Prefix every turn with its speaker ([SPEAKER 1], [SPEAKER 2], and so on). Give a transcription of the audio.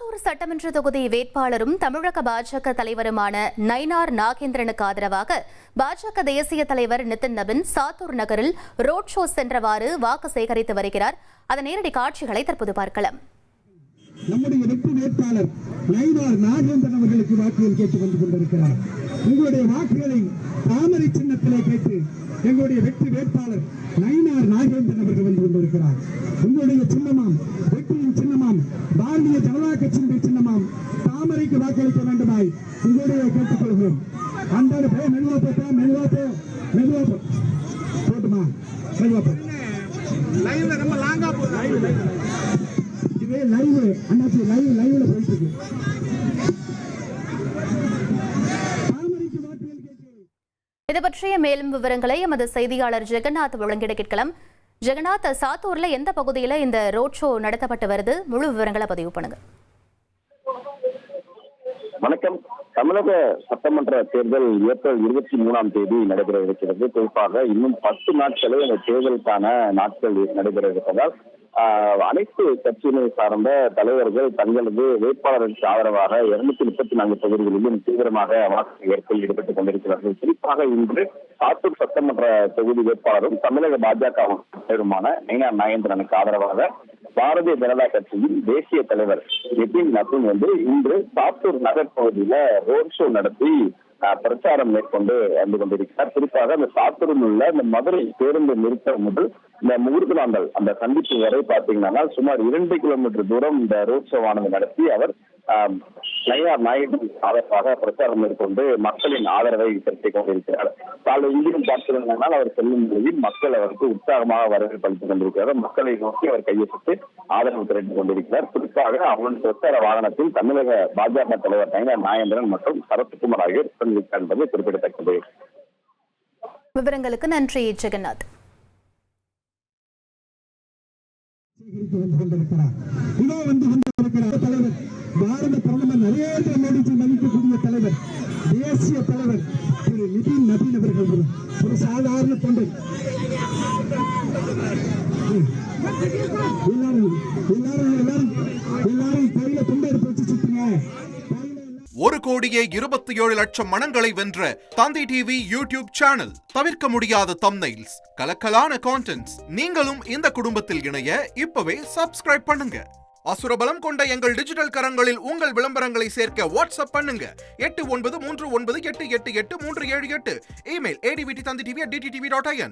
[SPEAKER 1] சாத்தூர் சட்டமன்ற தொகுதி வேட்பாளரும் தமிழக பாஜக தலைவருமான நயினார் நாகேந்திரனுக்கு ஆதரவாக பாஜக தேசிய தலைவர் நிதின் நவீன் சாத்தூர் நகரில் ரோட் ஷோ சென்றவாறு வாக்கு சேகரித்து வருகிறார். அதன் நேரடி காட்சிகளை தற்போது பார்க்கலாம்.
[SPEAKER 2] நம்முடைய வெற்றி வேட்பாளர் நயினார் நாகேந்திரன் அவர்களுக்கு வாக்குகள் கேட்டுக் வந்து கொண்டிருக்கிறார். உங்களுடைய வாக்குகளை தாமரை சின்னத்திலே கேட்டு எங்களுடைய வெற்றி வேட்பாளர் நயினார் நாகேந்திரன் அவர்கள் வந்து கொண்டிருக்கிறார். உங்களுடைய சின்னமாம் வெற்றியின் சின்னமாம் பாரதிய ஜனதா கட்சியினுடைய சின்னமாம் தாமரைக்கு வாக்களிக்க வேண்டுமாய் உங்களுடைய கேட்டுக்கொள்கிறோம். அந்த மெதுவா போட்டா மெதுவா போட்டுமா மெதுவா போ லைவ்ல போயிட்டு இருக்கு.
[SPEAKER 1] இது பற்றிய மேலும் விவரங்களை எமது செய்தியாளர் ஜெகநாத் வழங்கிட கேட்கலாம். ஜெகநாத், சாத்தூர்ல எந்த பகுதியில இந்த ரோட் ஷோ நடத்தப்பட்டு வருது? முழு விவரங்களை பதிவு பண்ணுங்க.
[SPEAKER 3] வணக்கம். தமிழக சட்டமன்ற தேர்தல் ஏப்ரல் 23 நடைபெற இருக்கிறது. குறிப்பாக இன்னும் 10 நாட்களே இந்த தேர்தலுக்கான நாட்கள் நடைபெற இருப்பதால் அனைத்து கட்சியினை சார்ந்த தலைவர்கள் தங்களது வேட்பாளருக்கு ஆதரவாக 234 தொகுதிகளிலும் தீவிரமாக வாக்கு சேகரிப்பில் ஈடுபட்டுக் கொண்டிருக்கிறார்கள். குறிப்பாக இன்று சாத்தூர் சட்டமன்ற தொகுதி வேட்பாளரும் தமிழக பாஜக தலைவருமான நயினார் நாகேந்திரனுக்கு ஆதரவாக பாரதிய ஜனதா கட்சியின் தேசிய தலைவர் நிதின் நவீன் இன்று சாத்தூர் நகர் பகுதியில ரோட் ஷோ நடத்தி பிரச்சாரம் மேற்கொண்டு வந்து கொண்டிருக்கிறார். குறிப்பாக அந்த சாத்தூரில் உள்ள இந்த மதுரை பேருந்து நிறுத்தம் முதல் இந்த முகூர்த்தலாந்தல் அந்த சந்திப்பு வரை பார்த்தீங்கன்னா சுமார் 2 கிலோமீட்டர் தூரம் இந்த ரோட் ஷோவானது நடத்தி அவர் நயினார் நாகேந்திரன் ஆதரவாக பிரச்சாரம் மேற்கொண்டு மக்களின் ஆதரவை திரட்டிக் கொண்டிருக்கிறார். காலை இங்கிலும் பார்த்திருந்தால் அவர் செல்லும் நிலையில் மக்கள் அவருக்கு உற்சாகமாக வரவேற்பு அளித்துக் கொண்டிருக்கிறார். மக்களை நோக்கி அவர் கையெழுத்து ஆதரவு திரட்டிக் கொண்டிருக்கிறார். குறிப்பாக அவருடைய பிரச்சார வாகனத்தில் தமிழக பாஜக தலைவர் நயினார் நாகேந்திரன் மற்றும் சரத்குமார் ஆகியோர் சென்றிருக்கிறார் என்பது குறிப்பிடத்தக்கது.
[SPEAKER 1] விவரங்களுக்கு நன்றி ஜெகநாத்.
[SPEAKER 2] தலைவர் பாரத பிரதமர் நரேந்திர மோடிஜி மதிக்கக்கூடிய தலைவர் தேசிய தலைவர் திரு நிதின் நவீன் அவர்கள் ஒரு சாதாரண தொண்டை. எல்லாரும் கையில தொண்டை எடுத்து வச்சு சுத்துங்க.
[SPEAKER 4] 1,27,00,000 மனங்களை வென்ற தந்தி டிவி யூடியூப் சேனல். தவிர்க்க முடியாத தம்ப்நெயில்ஸ், கலக்கலான கான்டென்ட்ஸ். நீங்களும் இந்த குடும்பத்தில் இணைய இப்பவே சப்ஸ்கிரைப் பண்ணுங்க. அசுரபலம் கொண்ட எங்கள் டிஜிட்டல் கரங்களில் உங்கள் விளம்பரங்களை சேர்க்க வாட்ஸ்அப் பண்ணுங்க. 8939888378. Email advtthanditv@dttv.in.